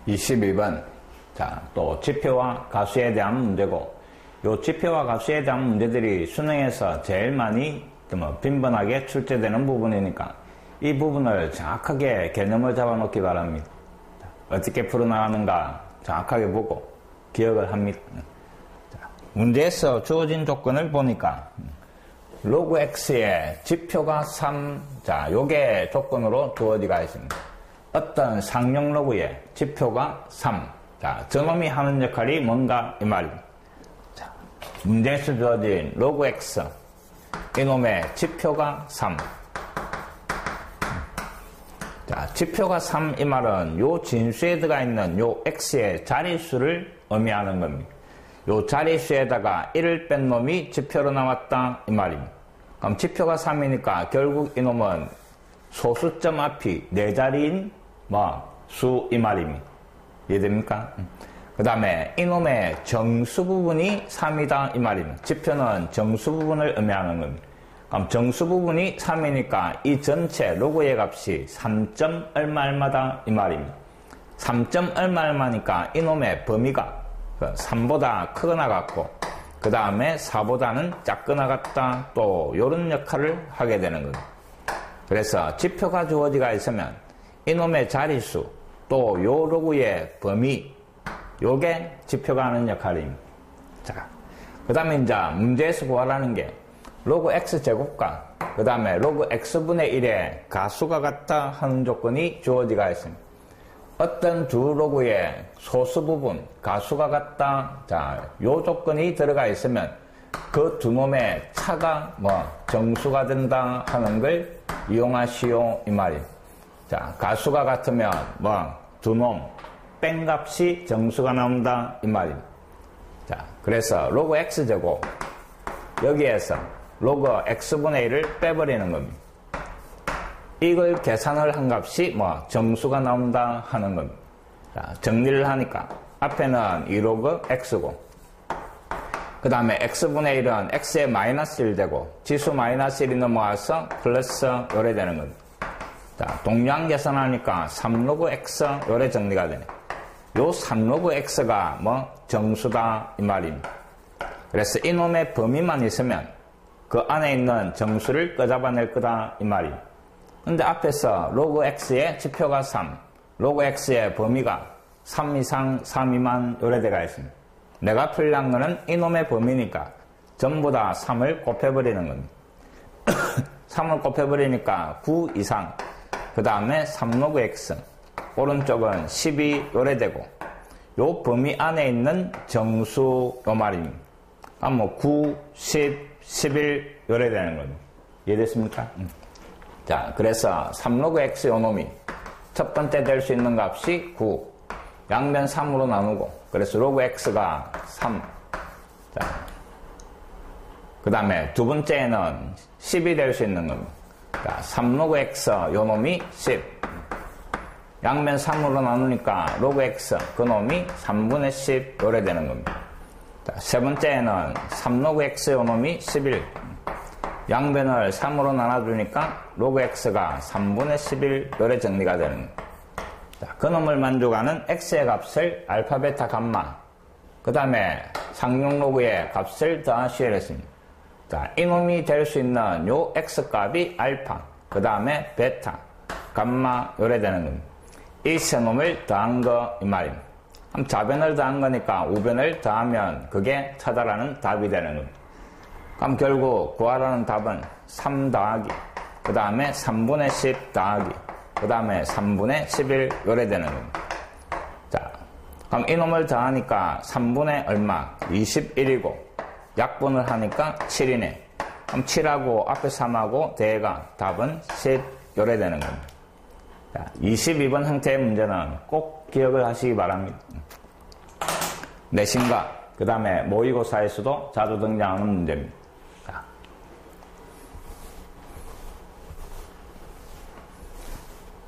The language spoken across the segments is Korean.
22번. 자, 또 지표와 가수에 대한 문제고, 요 지표와 가수에 대한 문제들이 수능에서 제일 많이 빈번하게 출제되는 부분이니까 이 부분을 정확하게 개념을 잡아놓기 바랍니다. 자, 어떻게 풀어나가는가 정확하게 보고 기억을 합니다. 자, 문제에서 주어진 조건을 보니까 로그 x의 지표가 3, 자, 요게 조건으로 주어지가 있습니다. 어떤 상용 로그의 지표가 3. 자, 저놈이 하는 역할이 뭔가 이 말입니다. 자, 문제에서 주어진 로그 x. 이놈의 지표가 3. 자, 지표가 3 이 말은 요 진수에 들어가 있는 요 x의 자릿수를 의미하는 겁니다. 요 자릿수에다가 1을 뺀 놈이 지표로 나왔다 이 말입니다. 그럼 지표가 3이니까 결국 이놈은 소수점 앞이 4자리인 수 이 말입니다. 이해됩니까? 그 다음에 이놈의 정수 부분이 3이다 이 말입니다. 지표는 정수 부분을 의미하는 겁니다. 그럼 정수 부분이 3이니까 이 전체 로그의 값이 3점 얼마다 이 말입니다. 3점 얼마니까 이놈의 범위가 3보다 크거나 같고 그 다음에 4보다는 작거나 같다 또 요런 역할을 하게 되는 겁니다. 그래서 지표가 주어지가 있으면 이놈의 자릿수 또 요 로그의 범위 요게 지표가 하는 역할입니다. 자, 그 다음에 이제 문제에서 구하라는 게 로그 x제곱과 그 다음에 로그 x분의 1의 가수가 같다 하는 조건이 주어지가 있습니다. 어떤 두 로그의 소수 부분 가수가 같다, 자, 요 조건이 들어가 있으면 그 두 놈의 차가 정수가 된다 하는 걸 이용하시오 이 말입니다. 자, 가수가 같으면 두 놈 뺀 값이 정수가 나온다 이 말입니다. 자, 그래서 로그 x제곱 여기에서 로그 x분의 1을 빼버리는 겁니다. 이걸 계산을 한 값이 정수가 나온다 하는 겁니다. 자, 정리를 하니까 앞에는 2로그 x고 그 다음에 x분의 1은 x에 마이너스 1 되고 지수 마이너스 1이 넘어와서 플러스 요래 되는 겁니다. 자, 동량 계산하니까 3로그 x 요래 정리가 되네. 요 3로그 x가 정수다 이 말입니다. 그래서 이놈의 범위만 있으면 그 안에 있는 정수를 끄잡아낼 거다 이 말입니다. 근데 앞에서 로그 x의 지표가 3, 로그 x의 범위가 3 이상 3 미만 요래대가 있습니다. 내가 풀이한 거는 이놈의 범위니까 전부 다 3을 곱해버리는 겁니다. 3을 곱해버리니까 9 이상 그 다음에 3로그 x 오른쪽은 12 요래되고 요 범위 안에 있는 정수 요 말입니다. 9, 10, 11 요래되는 겁니다. 이해됐습니까? 자, 그래서 3로그 x 요 놈이 첫 번째 될 수 있는 값이 9 양변 3으로 나누고 그래서 로그 x가 3 자, 그 다음에 두 번째는 10이 될 수 있는 겁니다. 자, 3로그 x 요 놈이 10 양면 3으로 나누니까 로그 x 그 놈이 3분의 10 요래 되는 겁니다. 자, 세 번째는 3로그 x 요 놈이 11 양변을 3으로 나눠주니까 로그 x가 3분의 11 요래 정리가 되는 겁니다. 자, 그 놈을 만족하는 x의 값을 알파, 베타, 감마 그 다음에 상용 로그의 값을 더하시오 했습니다. 자, 이놈이 될 수 있는 요 x 값이 알파 그 다음에 베타, 감마 요래 되는 겁니다. 이 세 놈을 더한 거 이 말입니다. 좌변을 더한 거니까 우변을 더하면 그게 찾아라는 답이 되는 겁니다. 그럼 결국 구하라는 답은 3 더하기 그 다음에 3분의 10 더하기 그 다음에 3분의 11 요래 되는 겁니다. 자, 그럼 이놈을 더하니까 3분의 얼마? 21이고 약분을 하니까 7이네. 그럼 7하고 앞에 3하고 대가 답은 10 요래 되는 겁니다. 자, 22번 형태의 문제는 꼭 기억을 하시기 바랍니다. 내신과 그 다음에 모의고사에서도 자주 등장하는 문제입니다. 자.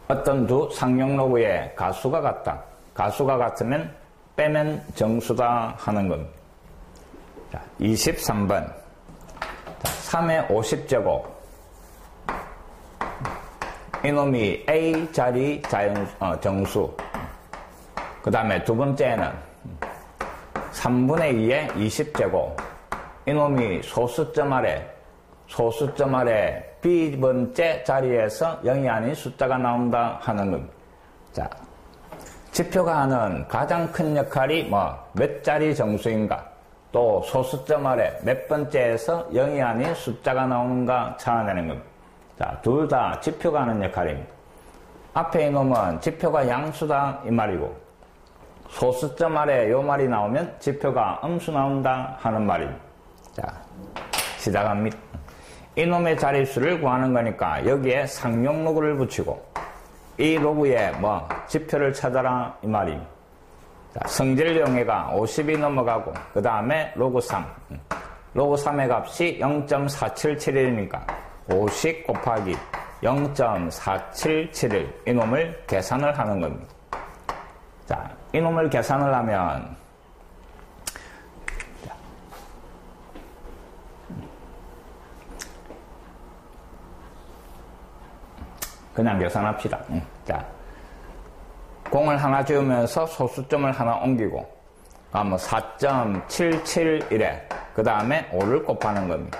어떤 두 상용 로그의 가수가 같다. 가수가 같으면 빼면 정수다 하는 겁니다. 자, 23번. 자, 3의 50제곱. 이놈이 A 자리 정수. 그 다음에 두 번째는 3분의 2의 20제곱. 이놈이 소수점 아래 B번째 자리에서 0이 아닌 숫자가 나온다 하는 겁니다. 자, 지표가 하는 가장 큰 역할이 몇 자리 정수인가, 또 소수점 아래 몇 번째에서 0이 아닌 숫자가 나오는가 찾아내는 겁니다. 자, 둘 다 지표가 하는 역할입니다. 앞에 이놈은 지표가 양수다 이 말이고, 소수점 아래 요 말이 나오면 지표가 음수 나온다 하는 말입니다. 자, 시작합니다. 이놈의 자릿수를 구하는 거니까 여기에 상용 로그를 붙이고, 이 로그에 지표를 찾아라 이 말입니다. 자, 성질용해가 50이 넘어가고, 그 다음에 로그 3. 로그 3의 값이 0.477이니까 50 곱하기 0.477 이놈을 계산을 하는 겁니다. 자, 이놈을 계산을 하면 그냥 계산합시다. 자, 공을 하나 지우면서 소수점을 하나 옮기고, 4.771에 그 다음에 5를 곱하는 겁니다.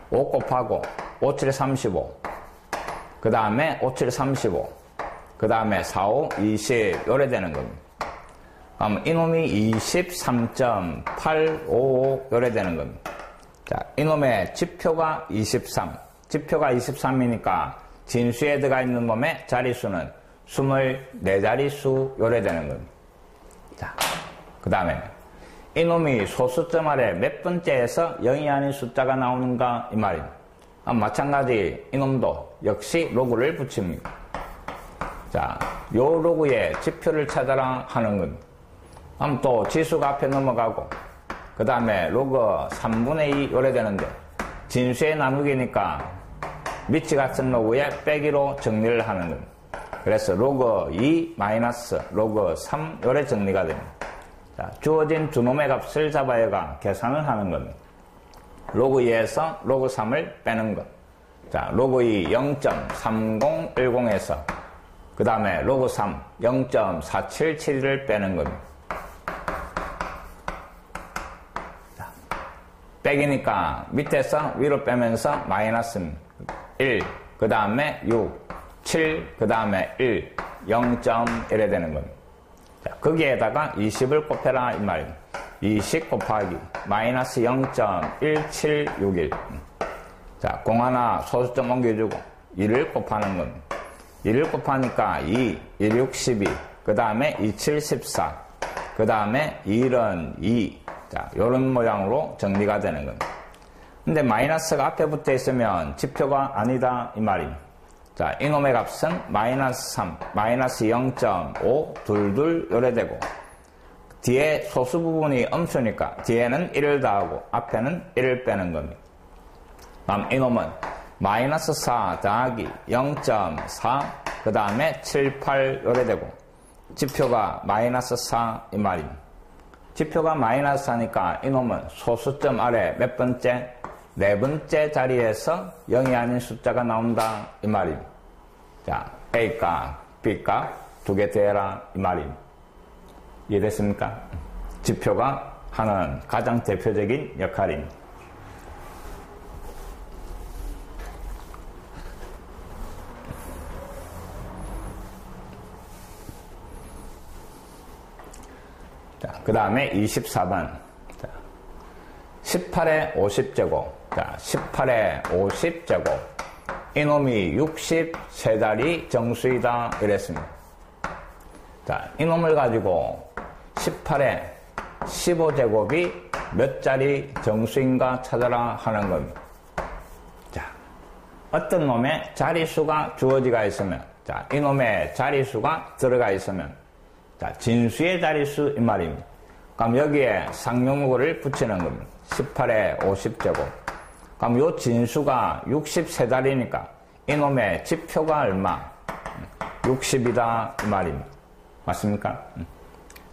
5 곱하고 5, 7, 35, 그 다음에 5, 7, 35, 그 다음에 4, 5, 20 요래 되는 겁니다. 그럼 이놈이 23.855 요래 되는 겁니다. 자, 이놈의 지표가 23, 지표가 23이니까 진수에 들어가 있는 놈의 자릿수는 24자릿수 요래 되는 겁니다. 자, 그 다음에 이놈이 소수점 아래 몇 번째에서 0이 아닌 숫자가 나오는가 이 말입니다. 마찬가지 이놈도 역시 로그를 붙입니다. 자, 요 로그에 지표를 찾아라 하는 겁니다. 그럼 또 지수가 앞에 넘어가고, 그 다음에 로그 3분의 2 요래 되는데, 진수의 나누기니까 밑이 같은 로그에 빼기로 정리를 하는 겁니다. 그래서 로그 2 마이너스 로그 3 요래 정리가 됩니다. 자, 주어진 두 놈의 값을 잡아야가 계산을 하는 겁니다. 로그 2에서 로그 3을 빼는 것. 자, 로그 2 0.3010에서 그 다음에 로그 3 0.477을 빼는 겁니다. 자, 빼기니까 밑에서 위로 빼면서 마이너스 1, 그 다음에 6, 7, 그 다음에 1, 0.1에 되는 겁니다. 자, 거기에다가 20을 곱해라 이 말입니다. 20 곱하기 마이너스 0.1761. 자, 공 하나 소수점 옮겨주고 1을 곱하는 겁니다. 1을 곱하니까 2, 1, 6, 12, 그 다음에 2, 7, 14, 그 다음에 1은 2. 자, 요런 모양으로 정리가 되는 겁니다. 근데 마이너스가 앞에 붙어 있으면 지표가 아니다 이 말입니다. 자, 이놈의 값은 마이너스 3, 마이너스 0.5, 둘둘 요래 되고, 뒤에 소수 부분이 음수니까 뒤에는 1을 더하고 앞에는 1을 빼는 겁니다. 그럼 이놈은 마이너스 4 더하기 0.4, 그 다음에 7, 8 요래 되고, 지표가 마이너스 4 이 말입니다. 지표가 마이너스 4니까 이놈은 소수점 아래 몇 번째? 네 번째 자리에서 0이 아닌 숫자가 나온다 이 말입니다. 자, A값, B값 두 개 대라 이 말입니다. 이해됐습니까? 지표가 하는 가장 대표적인 역할입니다. 자, 그 다음에 24번. 자, 18의 50제곱. 자, 18의 50제곱. 이놈이 63자리 정수이다. 이랬습니다. 자, 이놈을 가지고 18의 15제곱이 몇 자리 정수인가 찾아라 하는 겁니다. 자, 어떤 놈의 자리수가 주어지가 있으면, 자, 이놈의 자리수가 들어가 있으면, 자, 진수의 자릿수 이 말입니다. 그럼 여기에 상용구를 붙이는 겁니다. 18의 50제곱. 그럼 요 진수가 63자리니까 이놈의 지표가 얼마? 60이다 이 말입니다. 맞습니까?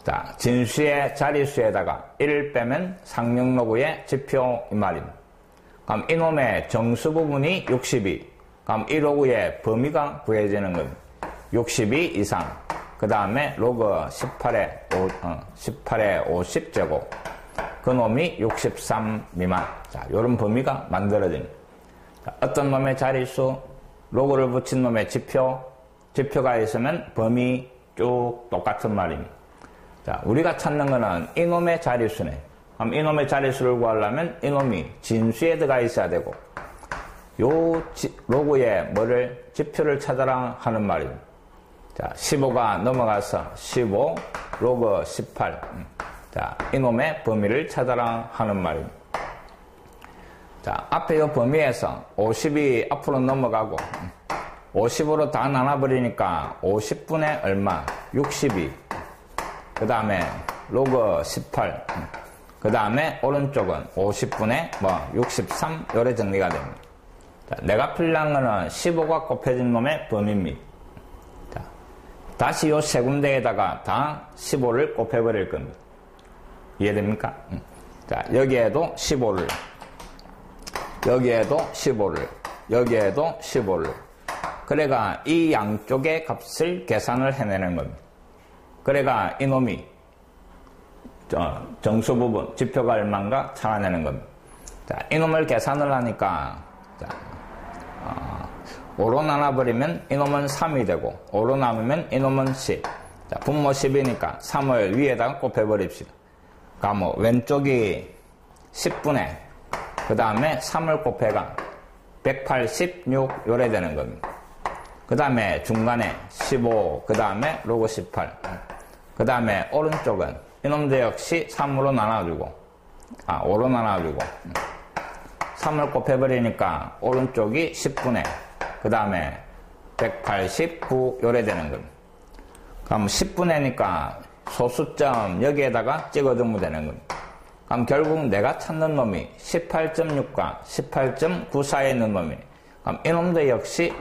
자, 진수의 자릿수에다가 1을 빼면 상용로그의 지표 이 말입니다. 그럼 이놈의 정수 부분이 62. 그럼 이 로그의 범위가 구해지는 겁니다. 62 이상. 그 다음에 로그 18의 50제곱. 그 놈이 63 미만. 자, 요런 범위가 만들어집니다. 자, 어떤 놈의 자릿수, 로그를 붙인 놈의 지표가 있으면 범위 쭉 똑같은 말입니다. 자, 우리가 찾는 거는 이놈의 자릿수네. 그럼 이놈의 자릿수를 구하려면 이놈이 진수에 들어가 있어야 되고, 요 로그에 지표를 찾아라 하는 말입니다. 자, 15가 넘어가서 15, 로그 18. 자, 이놈의 범위를 찾아라 하는 말입니다. 자, 앞에 이 범위에서 50이 앞으로 넘어가고 50으로 다 나눠버리니까 50분의 얼마? 62. 그 다음에 로그 18. 그 다음에 오른쪽은 50분의 63. 요래 정리가 됩니다. 자, 내가 필요한 거는 15가 곱해진 놈의 범위입니다. 자, 다시 요 세 군데에다가 다 15를 곱해버릴 겁니다. 이해됩니까? 자, 여기에도 15를, 여기에도 15를, 여기에도 15를. 그래가 이 양쪽의 값을 계산을 해내는 겁니다. 그래가 이놈이 정수 부분, 지표가 얼마인가 찾아내는 겁니다. 자, 이놈을 계산을 하니까, 자, 5로 나눠버리면 이놈은 3이 되고, 5로 나누면 이놈은 10. 자, 분모 10이니까 3을 위에다가 곱해버립시다. 그러면 왼쪽이 10분의, 그 다음에 3을 곱해가 186 요래 되는 겁니다. 그 다음에 중간에 15, 그 다음에 로그 18. 그 다음에 오른쪽은 이놈도 역시 3으로 나눠주고, 5로 나눠주고, 3을 곱해버리니까 오른쪽이 10분의, 그 다음에 189 요래 되는 겁니다. 그럼 10분의니까 소수점 여기에다가 찍어두면 되는 겁니다. 그럼 결국 내가 찾는 놈이 18.6과 18.9 사이에 있는 놈이, 그럼 이놈도 역시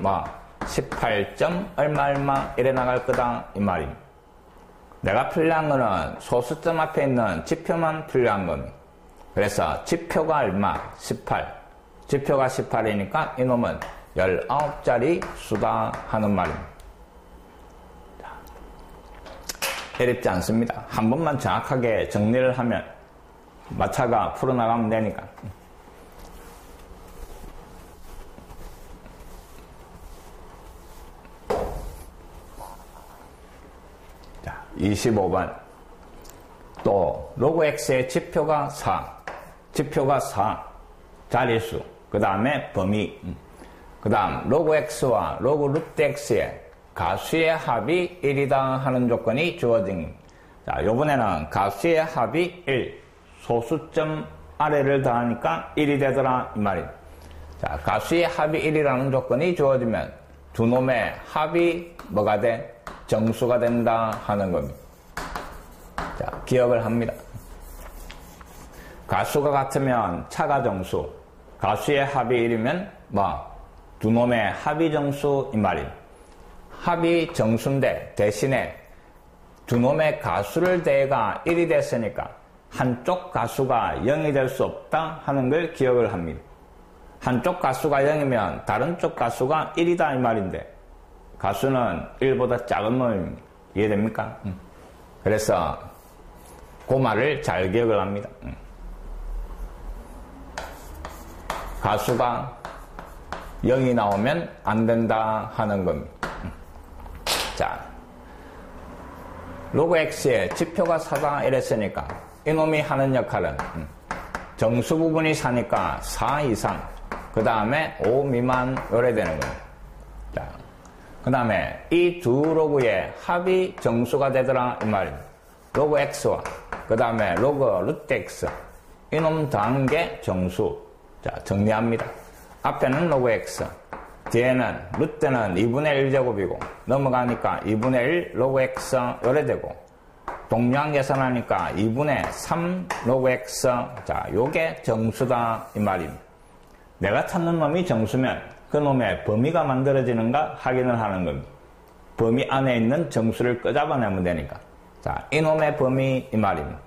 18점 얼마 이래 나갈 거다 이 말입니다. 내가 필요한 거는 소수점 앞에 있는 지표만 필요한 겁니다. 그래서 지표가 얼마? 18. 지표가 18이니까 이놈은 19자리 수다 하는 말입니다. 어렵지 않습니다. 한 번만 정확하게 정리를 하면 마차가 풀어나가면 되니까. 자, 25번. 또 로그 x의 지표가 4. 자릿수. 그 다음에 범위. 그 다음 로그 x와 로그 루트 x의 가수의 합이 1이다 하는 조건이 주어진. 자, 요번에는 가수의 합이 1. 소수점 아래를 더하니까 1이 되더라 이 말입니다. 자, 가수의 합이 1이라는 조건이 주어지면 두 놈의 합이 뭐가 돼? 정수가 된다 하는 겁니다. 자, 기억을 합니다. 가수가 같으면 차가 정수, 가수의 합이 1이면 두 놈의 합이 정수 이 말입니다. 합이 정수인데 대신에 두 놈의 가수를 대가 1이 됐으니까 한쪽 가수가 0이 될 수 없다 하는 걸 기억을 합니다. 한쪽 가수가 0이면 다른 쪽 가수가 1이다 이 말인데 가수는 1보다 작은 놈입니다. 이해됩니까? 그래서 그 말을 잘 기억을 합니다. 가수가 0이 나오면 안 된다 하는 겁니다. 자, 로그 x의 지표가 4다 이랬으니까 이놈이 하는 역할은 정수 부분이 4니까 4 이상, 그 다음에 5 미만 요래 되는 겁니다. 자, 그 다음에 이 두 로그의 합이 정수가 되더라 이 말입니다. 로그 x와 그 다음에 로그 루트 x 이놈 더한 게 정수. 자, 정리합니다. 앞에는 로그 x, 뒤에는 루트는 2분의 1제곱이고 넘어가니까 2분의 1 로그 x 요래 되고 동량 계산하니까 2분의 3 로그 x. 자, 요게 정수다 이 말입니다. 내가 찾는 놈이 정수면 그 놈의 범위가 만들어지는가 확인을 하는 겁니다. 범위 안에 있는 정수를 끄잡아내면 되니까. 자, 이놈의 범위 이 말입니다.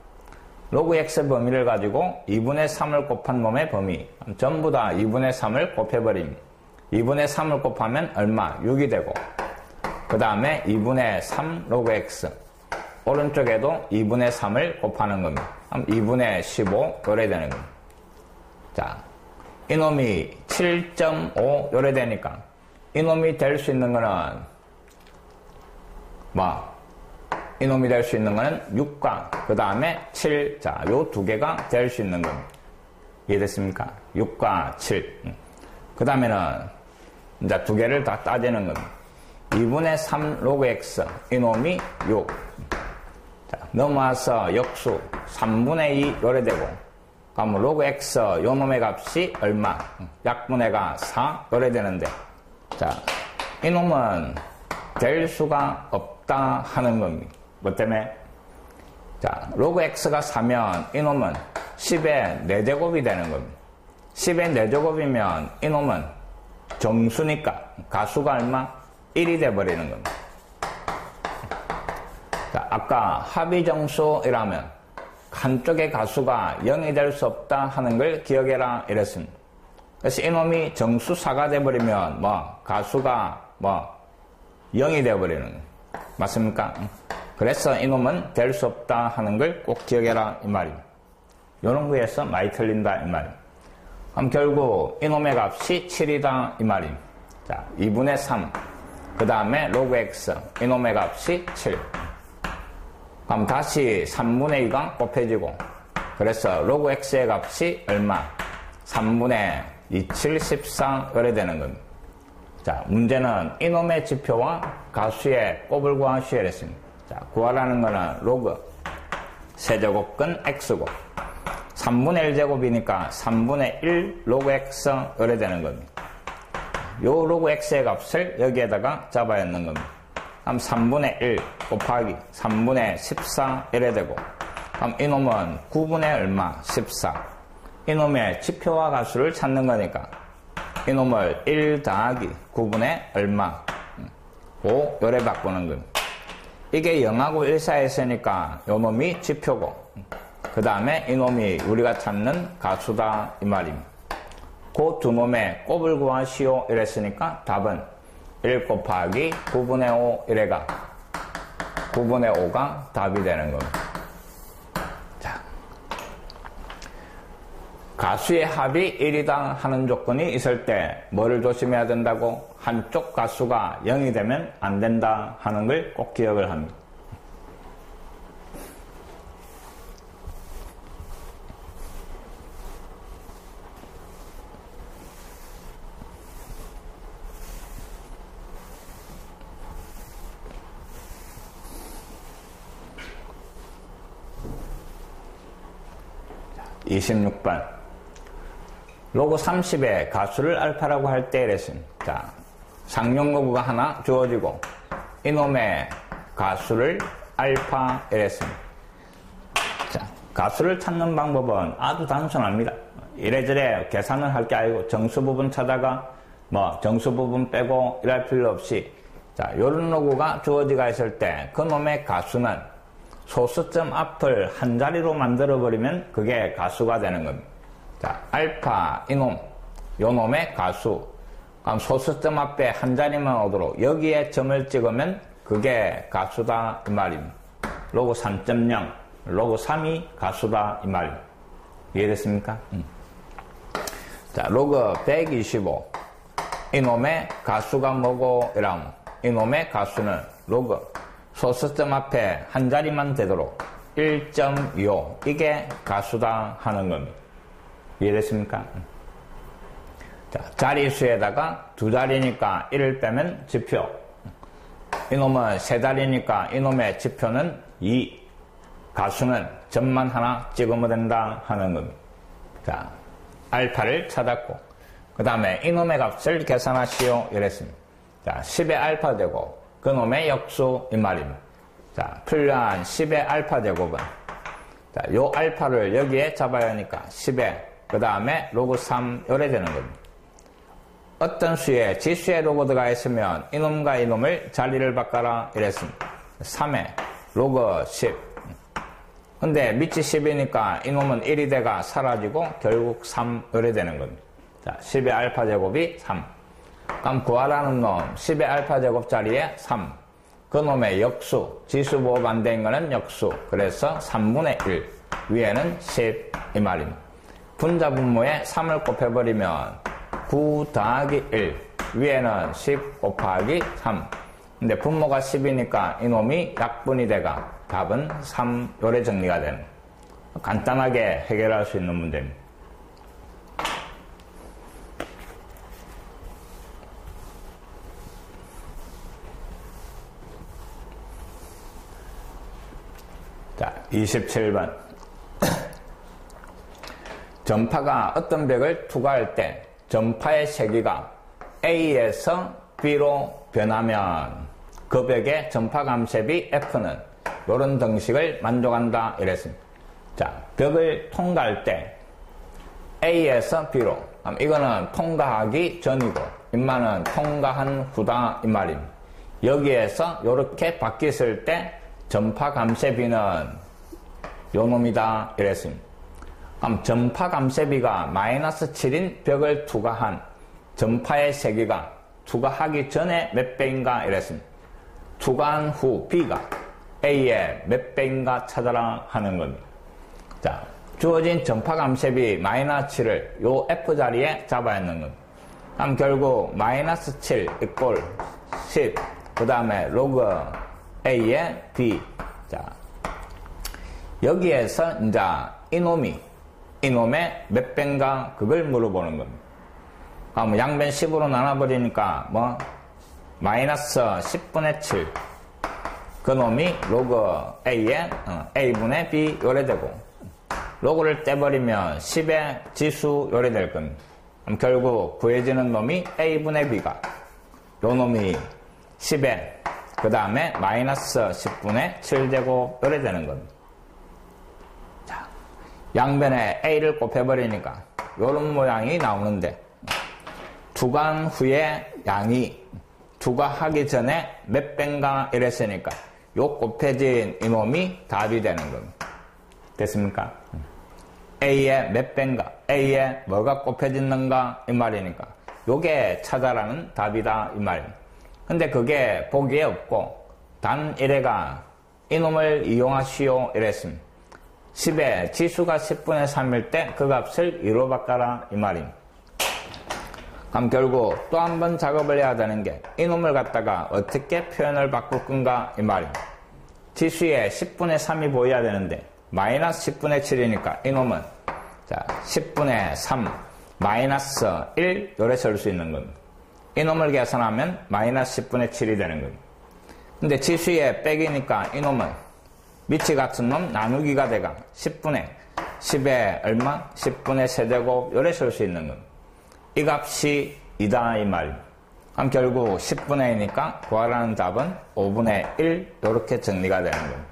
로그 x 범위를 가지고 2분의 3을 곱한 놈의 범위 전부 다 2분의 3을 곱해버립니다. 2분의 3을 곱하면 얼마? 6이 되고 그 다음에 2분의 3 로그 x. 오른쪽에도 2분의 3을 곱하는 겁니다. 그럼 2분의 15 요래 되는 겁니다. 자, 이놈이 7.5 요래 되니까 이놈이 될 수 있는 거는 이놈이 될 수 있는 거는 6과 그 다음에 7. 자, 요 두 개가 될 수 있는 겁니다. 이해됐습니까? 6과 7. 그 다음에는 이제 두 개를 다 따지는 겁니다. 2분의 3 로그 x. 이놈이 6. 자, 넘어와서 역수 3분의 2 요래 되고, 그럼 로그 x 요 놈의 값이 얼마? 약분해가 4 요래 되는데, 자, 이놈은 될 수가 없다 하는 겁니다. 뭐 때문에? 자, 로그 x가 4면 이놈은 10의 4제곱이 되는 겁니다. 10의 4제곱이면 이놈은 정수니까 가수가 얼마? 1이 돼버리는 겁니다. 자, 아까 합의정수이라면 한쪽의 가수가 0이 될 수 없다 하는 걸 기억해라 이랬습니다. 그래서 이놈이 정수 4가 돼버리면 가수가 0이 돼버리는 거예요. 맞습니까? 그래서 이놈은 될 수 없다 하는 걸 꼭 기억해라 이 말입니다. 요런 거에서 많이 틀린다 이 말입니다. 그럼 결국 이놈의 값이 7이다 이 말입니다. 자, 2분의 3. 그 다음에 로그 x. 이놈의 값이 7. 그럼 다시 3분의 2가 곱해지고, 그래서 로그 x의 값이 얼마? 3분의 27, 14 요래 되는 겁니다. 자, 문제는 이놈의 지표와 가수의 곱을 구하시오 했습니다. 자, 구하라는 거는 로그 세제곱근 x고 3분의 1제곱이니까 3분의 1 로그 x 요래 되는 겁니다. 요 로그 x의 값을 여기에다가 잡아야 하는 겁니다. 그럼 3분의 1 곱하기 3분의 14 이래 되고, 그럼 이놈은 9분의 얼마? 14. 이놈의 지표와 가수를 찾는 거니까 이놈을 1 더하기 9분의 얼마? 5 요래 바꾸는 겁니다. 이게 0하고 1 사이에 있으니까 요놈이 지표고, 그 다음에 이놈이 우리가 찾는 가수다 이 말입니다. 그 두 놈의 곱을 구하시오 이랬으니까 답은 1 곱하기 9분의 5 이래가 9분의 5가 답이 되는 겁니다. 자, 가수의 합이 1이다 하는 조건이 있을 때 뭐를 조심해야 된다고? 한쪽 가수가 0이 되면 안 된다 하는 걸 꼭 기억을 합니다. 자, 26번. 로그 30의 가수를 알파라고 할 때 이랬습니다. 자, 상용 로그가 하나 주어지고 이놈의 가수를 알파 이랬습니다. 자, 가수를 찾는 방법은 아주 단순합니다. 이래저래 계산을 할 게 아니고 정수 부분 찾아가 정수 부분 빼고 이럴 필요 없이, 자, 요런 로그가 주어지가 있을 때 그놈의 가수는 소수점 앞을 한 자리로 만들어 버리면 그게 가수가 되는 겁니다. 자, 알파 이놈, 요놈의 가수. 그럼 소수점 앞에 한 자리만 오도록 여기에 점을 찍으면 그게 가수다 이 말입니다. 로그 3.0, 로그 3이 가수다 이 말입니다. 이해됐습니까? 자, 로그 125. 이놈의 가수가 뭐고 이라면 이놈의 가수는 로그 소수점 앞에 한 자리만 되도록 1.25 이게 가수다 하는 겁니다. 이해됐습니까? 자, 자리수에다가 두 자리니까 1을 빼면 지표. 이놈은 세 자리니까 이놈의 지표는 2. 가수는 점만 하나 찍으면 된다 하는 겁니다. 자, 알파를 찾았고, 그 다음에 이놈의 값을 계산하시오 이랬습니다. 자, 10의 알파 되고 그놈의 역수 이 말입니다. 자, 풀려한 10의 알파 제곱은, 자, 요 알파를 여기에 잡아야 하니까 10의 그 다음에 로그 3 요래 되는 겁니다. 어떤 수에 지수의 로그 들어가 있으면 이놈과 이놈을 자리를 바꿔라 이랬습니다. 3의 로그 10. 근데 밑이 10이니까 이놈은 1이 돼가 사라지고 결국 3 요래 되는 겁니다. 자, 10의 알파 제곱이 3. 그럼 구하라는 놈 10의 알파 제곱 자리에 3. 그놈의 역수, 지수보호 반대인 거는 역수. 그래서 3분의 1, 위에는 10 이 말입니다. 분자 분모에 3을 곱해버리면 9 더하기 1, 위에는 10 곱하기 3. 근데 분모가 10이니까 이놈이 약분이 돼가 답은 3, 요래 정리가 되는 간단하게 해결할 수 있는 문제입니다. 자, 27번. 전파가 어떤 벽을 투과할 때 전파의 세기가 A에서 B로 변하면 그 벽의 전파 감쇄비 F는 이런 등식을 만족한다 이랬습니다. 자, 벽을 통과할 때 A에서 B로, 이거는 통과하기 전이고 인마는 통과한 후다 이 말입니다. 여기에서 이렇게 바뀌었을 때 전파 감쇄비는 요 놈이다 이랬습니다. 그럼 전파 감쇄비가 마이너스 7인 벽을 투과한 전파의 세기가 투과하기 전에 몇 배인가 이랬습니다. 투과한 후 B가 A의 몇 배인가 찾아라 하는 겁니다. 자, 주어진 전파 감쇄비 마이너스 7을 요 F 자리에 잡아야 하는 겁니다. 그럼 결국 마이너스 7 이꼴 10, 그 다음에 로그 A의 B. 자, 여기에서 이제 이놈의 몇 배인가 그걸 물어보는 겁니다. 그럼 양변 10으로 나눠버리니까 마이너스 10분의 7. 그놈이 로그 A의 A분의 B 요래 되고 로그를 떼버리면 10의 지수 요래 될 겁니다. 그럼 결국 구해지는 놈이 A분의 B가 요 놈이 10의 그 다음에 마이너스 10분의 7제곱 요래 되는 겁니다. 자, 양변에 A를 곱해버리니까 요런 모양이 나오는데 투과한 후에 양이 투과하기 전에 몇 배인가 이랬으니까 요 곱해진 이놈이 답이 되는 겁니다. 됐습니까? A에 몇 배인가, A에 뭐가 곱해졌는가 이 말이니까 요게 찾아라는 답이다 이 말입니다. 근데 그게 보기에 없고 단 1회가 이놈을 이용하시오 이랬습니다. 10에 지수가 10분의 3일 때 그 값을 2로 바꿔라 이 말입니다. 그럼 결국 또 한 번 작업을 해야 되는 게 이놈을 갖다가 어떻게 표현을 바꿀 건가 이 말입니다. 지수에 10분의 3이 보여야 되는데 마이너스 10분의 7이니까 이놈은 자 10분의 3 마이너스 1 요래 쓸 수 있는 겁니다. 이놈을 계산하면 마이너스 10분의 7이 되는 겁니다. 근데 지수에 빼기니까 이놈은 밑이 같은 놈 나누기가 돼가 10에 얼마? 10분의 세제곱 요래 쓸 수 있는 겁니다. 이 값이 2다 이 말입니다. 그럼 결국 10분의 2니까 구하라는 답은 5분의 1 이렇게 정리가 되는 겁니다.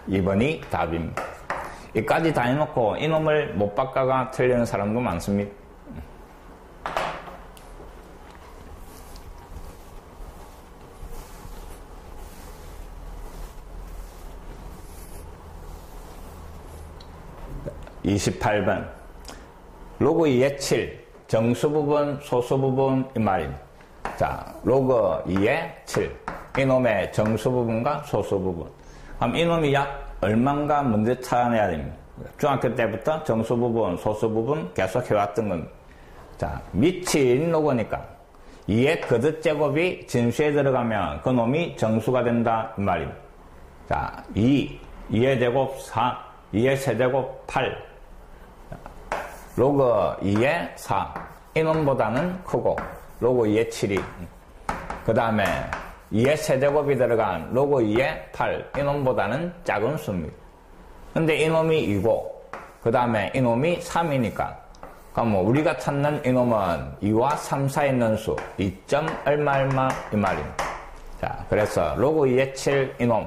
2번이 답입니다. 이까지 다 해놓고 이놈을 못 바꿔가 틀리는 사람도 많습니다. (28번) 로그 2의 7 정수 부분 소수 부분 이 말입니다. 자, 로그 2의 7 이놈의 정수 부분과 소수 부분. 그럼 이놈이 약 얼마인가 문제 찾아내야 됩니다. 중학교 때부터 정수 부분, 소수 부분 계속 해왔던 겁니다. 자, 밑인 로그니까 2의 거듭 제곱이 진수에 들어가면 그 놈이 정수가 된다 이 말입니다. 자, 2의 제곱 4, 2의 세제곱 8. 로그 2의 4 이놈보다는 크고 로그 2의 7이 그 다음에 2의 세제곱이 들어간 로그 2의 8 이놈보다는 작은 수입니다. 근데 이놈이 2고 그 다음에 이놈이 3이니까 그럼 우리가 찾는 이놈은 2와 3 사이에 있는 수 2점 얼마 이 말입니다. 자, 그래서 로그 2의 7 이놈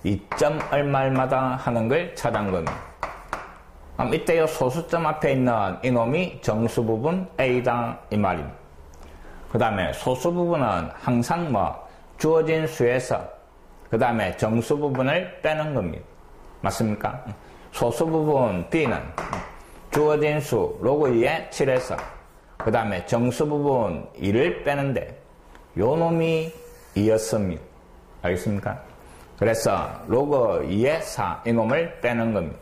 2점 얼마다 하는 걸 찾은 겁니다. 그럼 이때 이 소수점 앞에 있는 이놈이 정수 부분 A다 이 말입니다. 그 다음에 소수 부분은 항상 주어진 수에서 그 다음에 정수 부분을 빼는 겁니다. 맞습니까? 소수 부분 B는 주어진 수 로그 2의 7에서 그 다음에 정수 부분 2를 빼는데 요 놈이 2였습니다. 알겠습니까? 그래서 로그 2의 4 이놈을 빼는 겁니다.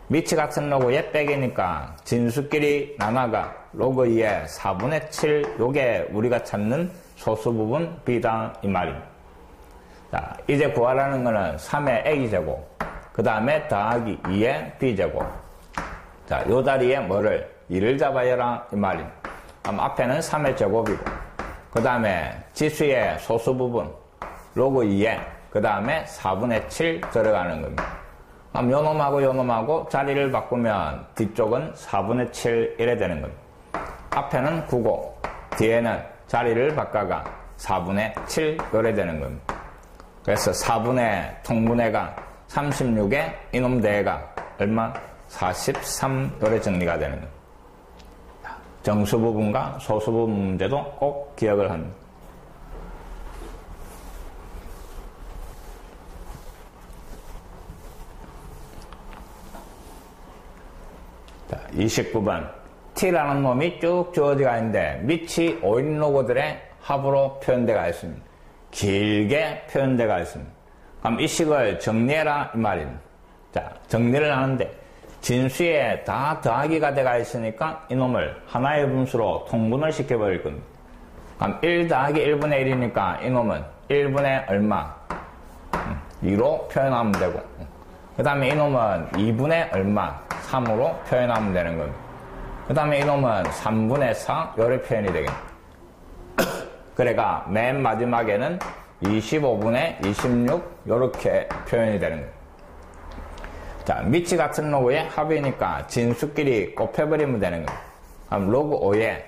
밑이 같은 로그의 빼기니까 진수끼리 나눠가 로그 2의 4분의 7 요게 우리가 찾는 소수 부분 B다 이 말입니다. 자, 이제 구하라는 거는 3의 A제곱 그 다음에 더하기 2의 B제곱. 자, 요 자리에 뭐를 2를 잡아야라 이 말입니다. 그럼 앞에는 3의 제곱이고 그 다음에 지수의 소수 부분 로그 2에 그 다음에 4분의 7 들어가는 겁니다. 그럼 요놈하고 요놈하고 자리를 바꾸면 뒤쪽은 4분의 7 이래 되는 겁니다. 앞에는 9고 뒤에는 자리를 바꿔가 4분의 7 이래 되는 겁니다. 그래서 4분의 통분해가 36에 이놈 대가 얼마? 43 이래 정리가 되는 겁니다. 정수 부분과 소수 부분 문제도 꼭 기억을 합니다. 자, 29번 T라는 놈이 쭉 주어지가 있는데 밑이 5인 로그들의 합으로 표현되어 있습니다. 길게 표현되어 있습니다. 그럼 이 식을 정리해라 이 말입니다. 자, 정리를 하는데 진수에 다 더하기가 되어 있으니까 이놈을 하나의 분수로 통분을 시켜버릴 겁니다. 그럼 1 더하기 1분의 1이니까 이놈은 1분의 얼마? 2로 표현하면 되고 그 다음에 이놈은 2분의 얼마? 3으로 표현하면 되는 겁니다. 그 다음에 이놈은 3분의 4 요래 표현이 되겠습니다. 그래가 맨 마지막에는 25분의 26 요렇게 표현이 되는 겁니다. 자, 밑이 같은 로그의 합이니까 진수끼리 곱해버리면 되는 겁니다. 그럼 로그 5의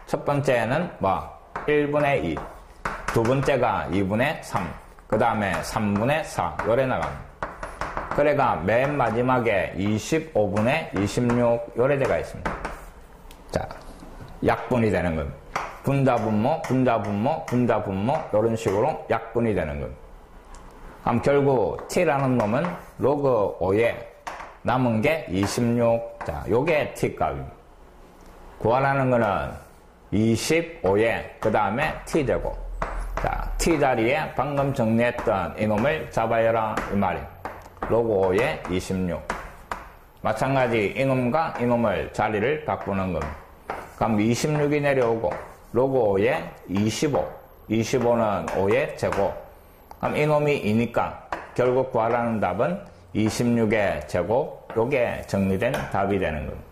첫 번째는 뭐 1분의 2 두 번째가 2분의 3 그 다음에 3분의 4 요래 나갑니다. 그래가 맨 마지막에 25분의 26 요래대가 있습니다. 자, 약분이 되는 겁니다. 분자분모, 분자분모, 분자분모 이런 식으로 약분이 되는 겁니다. 그럼 결국 T라는 놈은 로그 5에 남은 게 26. 자, 요게 T값입니다. 구하라는 거는 25에 그 다음에 T제곱. 자, T 자리에 방금 정리했던 이놈을 잡아야라 이 말입니다. 로그 5에 26. 마찬가지 이놈과 이놈을 자리를 바꾸는 겁니다. 그럼 26이 내려오고 로그 5에 25. 25는 5의 제곱. 그럼 이놈이 2니까 결국 구하라는 답은 26의 제곱. 요게 정리된 답이 되는 겁니다.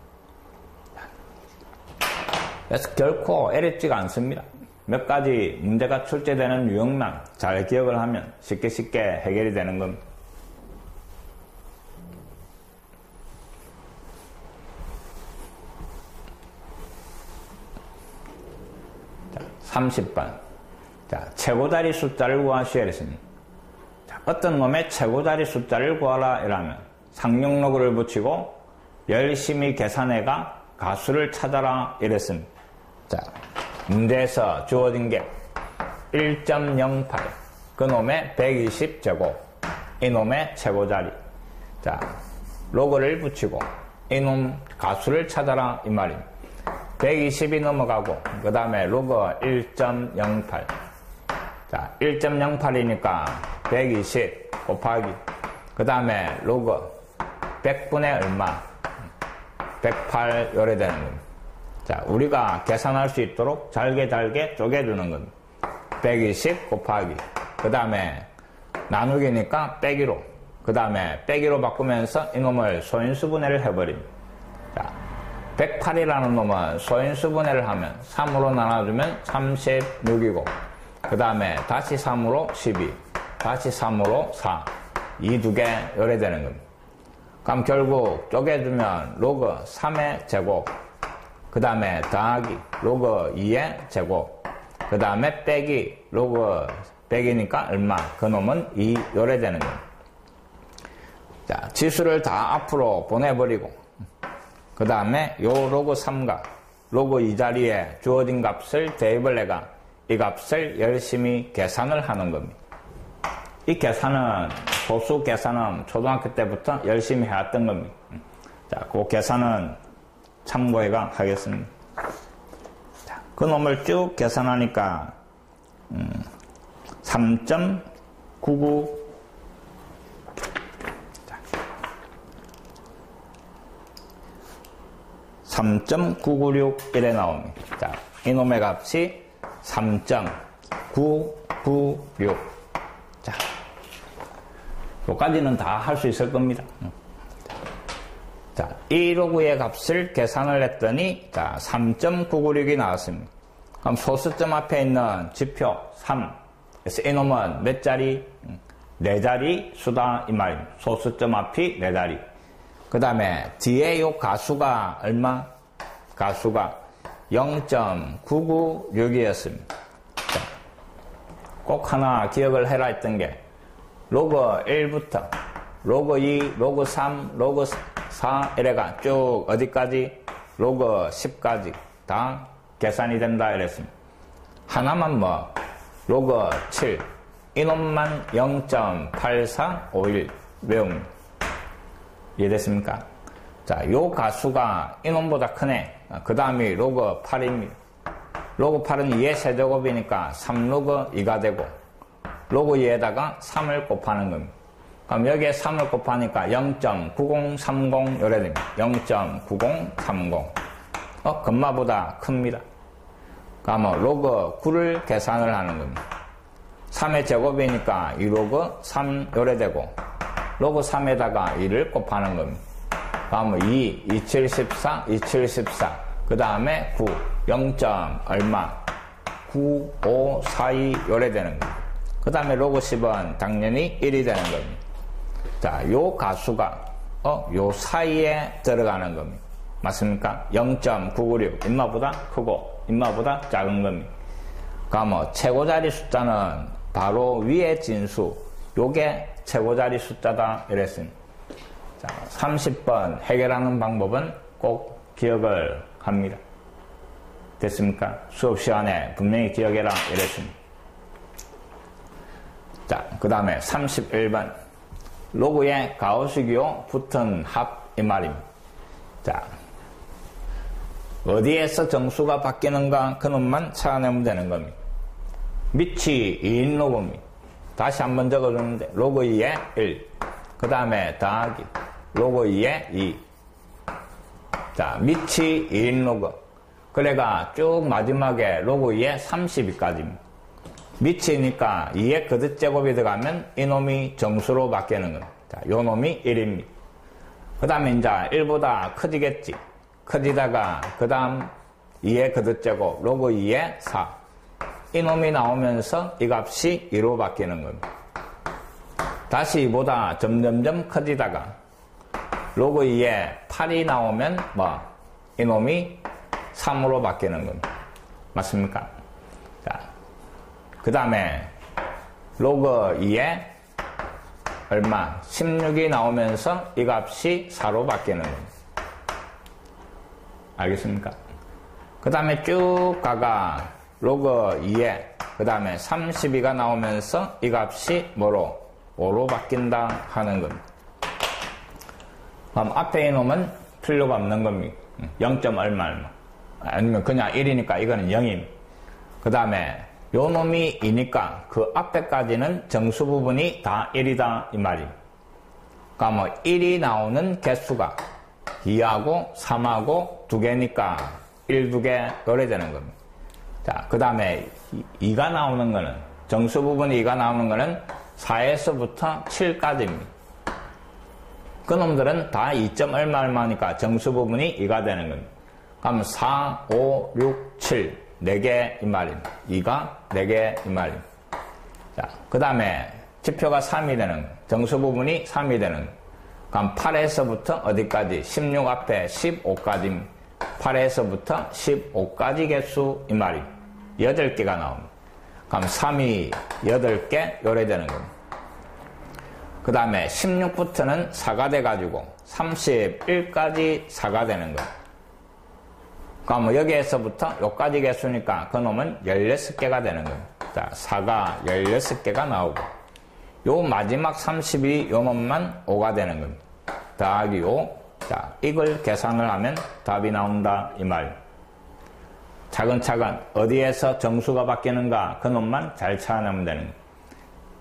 그래서 결코 어렵지가 않습니다. 몇 가지 문제가 출제되는 유형만 잘 기억을 하면 쉽게 해결이 되는 겁니다. 30번. 자, 최고자리 숫자를 구하시오 이랬습니다. 자, 어떤 놈의 최고자리 숫자를 구하라 이라면 상용로그를 붙이고 열심히 계산해가 가수를 찾아라 이랬습니다. 자, 문제에서 주어진 게 1.08 그놈의 120제곱 이놈의 최고자리. 자, 로그를 붙이고 이놈 가수를 찾아라 이 말입니다. 120이 넘어가고 그 다음에 로그 1.08. 자, 1.08이니까 120 곱하기 그 다음에 로그 100분의 얼마? 108 요래 되는 겁니다. 자, 우리가 계산할 수 있도록 잘게 쪼개주는 겁니다. 120 곱하기 그 다음에 나누기니까 빼기로 그 다음에 빼기로 바꾸면서 이놈을 소인수분해를 해버립니다. 자, 108이라는 놈은 소인수분해를 하면 3으로 나눠주면 36이고 그 다음에 다시 3으로 12 다시 3으로 4 이 두 개 요래 되는 겁니다. 그럼 결국 쪼개주면 로그 3의 제곱 그 다음에 더하기 로그 2의 제곱 그 다음에 빼기 로그 빼기니까 얼마 그 놈은 2 요래 되는 겁니다. 자, 지수를 다 앞으로 보내버리고 그 다음에 요 로그 3과 로그 2 자리에 주어진 값을 대입을 해가 이 값을 열심히 계산을 하는 겁니다. 이 계산은 소수 계산은 초등학교 때부터 열심히 해왔던 겁니다. 자, 그 계산은 참고해가 하겠습니다. 자, 그 놈을 쭉 계산하니까 3.1 99 3.996 이래 나옵니다. 자, 이놈의 값이 3.996. 자, 여기까지는 다 할 수 있을 겁니다. 자, 이 로그의 값을 계산을 했더니, 자, 3.996이 나왔습니다. 그럼 소수점 앞에 있는 지표 3. 그래서 이놈은 몇 자리? 4자리 수다, 이 말입니다. 소수점 앞이 4자리. 그 다음에 뒤에 요 가수가 얼마? 가수가 0.996이었습니다. 꼭 하나 기억을 해라 했던 게 로그 1부터 로그 2, 로그 3, 로그 4 이래가 쭉 어디까지? 로그 10까지 다 계산이 된다 이랬습니다. 하나만 뭐 로그 7 이놈만 0.8451 외웁니다. 이해됐습니까? 자, 요 가수가 이놈보다 크네. 그 다음이 로그 8입니다. 로그 8은 2의 세제곱이니까 3로그 2가 되고, 로그 2에다가 3을 곱하는 겁니다. 그럼 여기에 3을 곱하니까 0.9030 요래 됩니다. 0.9030. 금마보다 큽니다. 그러면 로그 9를 계산을 하는 겁니다. 3의 제곱이니까 2로그 3 요래 되고, 로그 3에다가 2를 곱하는 겁니다. 그러면 2, 27, 14, 27, 14. 그 다음에 9, 0. 얼마? 9, 5, 4, 2 요래 되는 겁니다. 그 다음에 로그 10은 당연히 1이 되는 겁니다. 자, 요 가수가, 요 사이에 들어가는 겁니다. 맞습니까? 0.996. 인마보다 크고, 인마보다 작은 겁니다. 그러면 최고자리 숫자는 바로 위에 진수, 요게 최고자리 숫자다 이랬습니다. 자, 30번 해결하는 방법은 꼭 기억을 합니다. 됐습니까? 수업 시간에 분명히 기억해라 이랬습니다. 자, 그 다음에 31번 로그에 가우스기호 붙은 합 이 말입니다. 자, 어디에서 정수가 바뀌는가 그놈만 찾아내면 되는 겁니다. 밑이 2인 로그입니다. 다시 한번 적어주는데 로그 2에 1, 그 다음에 더하기 로그 2에 2. 자, 밑이 2인 로그. 그래가 쭉 마지막에 로그 2에 32까지입니다. 밑이니까 2의 거듭제곱이 들어가면 이놈이 정수로 바뀌는 겁니다. 자, 요 놈이 1입니다. 그 다음에 이제 1보다 커지겠지. 커지다가 그 다음 2의 거듭제곱 로그 2에 4. 이놈이 나오면서 이 값이 2로 바뀌는 겁니다. 다시 2보다 점점점 커지다가 로그 2에 8이 나오면 뭐 이놈이 3으로 바뀌는 겁니다. 맞습니까? 자, 그 다음에 로그 2에 얼마? 16이 나오면서 이 값이 4로 바뀌는 겁니다. 알겠습니까? 그 다음에 쭉 가가 로그 2에 그 다음에 32가 나오면서 이 값이 뭐로? 5로 바뀐다 하는 겁니다. 그럼 앞에 이놈은 필요가 없는 겁니다. 0. 얼마. 아니면 그냥 1이니까 이거는 0입니다. 그 다음에 요 놈이 2니까 그 앞에까지는 정수 부분이 다 1이다 이 말입니다. 그러니까 뭐 1이 나오는 개수가 2하고 3하고 2개니까 1, 2개 요래 되는 겁니다. 자, 그 다음에 2가 나오는 거는 정수 부분이 2가 나오는 거는 4에서부터 7까지입니다. 그놈들은 다 2. 얼마니까 정수 부분이 2가 되는 겁니다. 그럼 4, 5, 6, 7 4개 이 말입니다. 2가 4개 이 말입니다. 자, 그 다음에 지표가 3이 되는 거예요. 정수 부분이 3이 되는 거예요. 그럼 8에서부터 어디까지? 16 앞에 15까지 8에서부터 15까지 개수 이 말입니다. 8개가 나옵니다. 그럼 3이 8개 요래 되는 겁니다. 그 다음에 16부터는 4가 돼가지고 31까지 4가 되는 거예요. 그럼 여기에서부터 여기까지 개수니까 그놈은 16개가 되는 거예요. 자, 4가 16개가 나오고 요 마지막 32 요놈만 5가 되는 겁니다. 더하기 5. 자, 이걸 계산을 하면 답이 나온다 이 말. 차근차근 어디에서 정수가 바뀌는가 그놈만 잘 찾아내면 되는 거예요.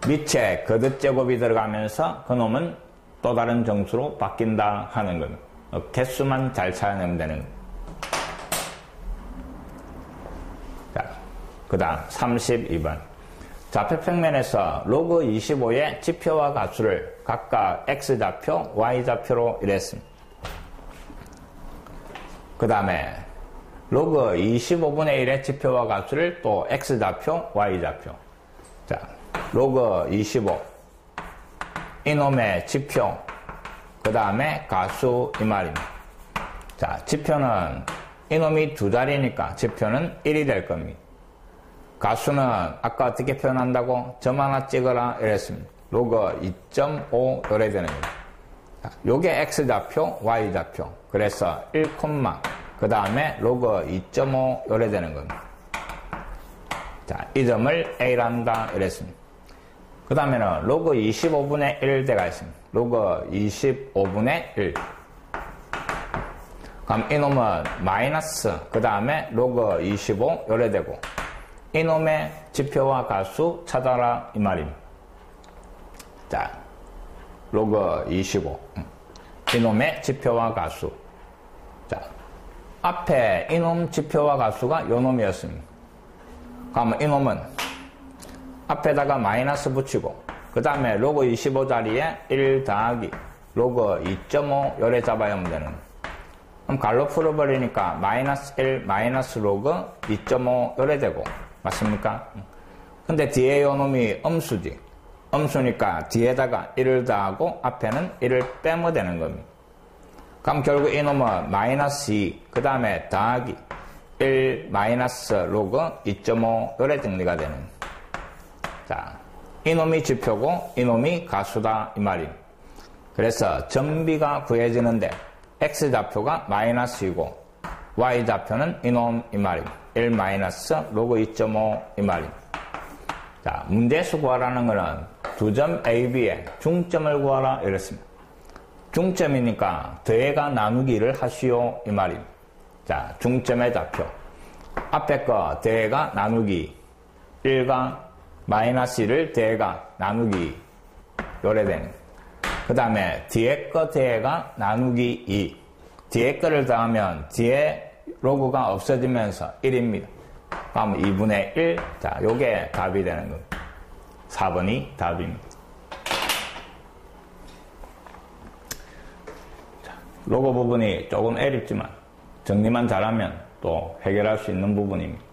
밑에 거듭 제곱이 들어가면서 그놈은 또 다른 정수로 바뀐다 하는 겁니다. 개수만 잘 찾아내면 되는 겁니다. 자, 그 다음 32번. 좌표평면에서 로그 25의 지표와 가수를 각각 x좌표, y좌표로 이랬습니다. 그 다음에 로그 25분의 1의 지표와 가수를 또 x좌표, y좌표. 자, 로그 25 이놈의 지표, 그 다음에 가수 이 말입니다. 자, 지표는 이놈이 두 자리니까 지표는 1이 될 겁니다. 가수는 아까 어떻게 표현한다고? 점 하나 찍어라 이랬습니다. 로그 2.5 요래 되는 겁니다. 자, 요게 x좌표, y좌표. 그래서 1, 그 다음에 로그 2.5 요래 되는 겁니다. 자, 이 점을 A란다 이랬습니다. 그 다음에는 로그 25분의 1 대가 있습니다. 로그 25분의 1. 그럼 이놈은 마이너스, 그 다음에 로그 25 요래 되고, 이놈의 지표와 가수 찾아라 이 말입니다. 자, 로그 25 이놈의 지표와 가수. 자, 앞에 이놈 지표와 가수가 요놈이었습니다. 그러면 이놈은 앞에다가 마이너스 붙이고 그 다음에 로그 25자리에 1 더하기 로그 2.5 요래 잡아야 되는 거예요. 그럼 갈로 풀어버리니까 마이너스 1 마이너스 로그 2.5 요래 되고 맞습니까? 근데 뒤에 요놈이 음수지. 음수니까 뒤에다가 1을 더하고 앞에는 1을 빼면 되는 겁니다. 그럼 결국 이놈은 마이너스 2, 그 다음에 더하기 1 마이너스 로그 2.5 요래 정리가 되는 거예요. 자, 이놈이 지표고 이놈이 가수다 이 말입니다. 그래서 점비가 구해지는데 x좌표가 마이너스이고 y좌표는 이놈 이 말입니다. 1 마이너스 로그 2.5 이 말입니다. 자, 문제수 구하라는 것은 두 점 AB의 중점을 구하라 이랬습니다. 중점이니까 더해가 나누기를 하시오 이 말입니다. 자, 중점의 좌표. 앞에 거 더해가 나누기 1과 마이너스 1을 더해가 나누기 요래되는. 그 다음에 뒤에 거 더해가 나누기 2. 뒤에 거를 더하면 뒤에 로그가 없어지면서 1입니다. 그럼 2분의 1. 자, 요게 답이 되는 겁니다. 4번이 답입니다. 자, 로그 부분이 조금 애립지만 정리만 잘하면 또 해결할 수 있는 부분입니다.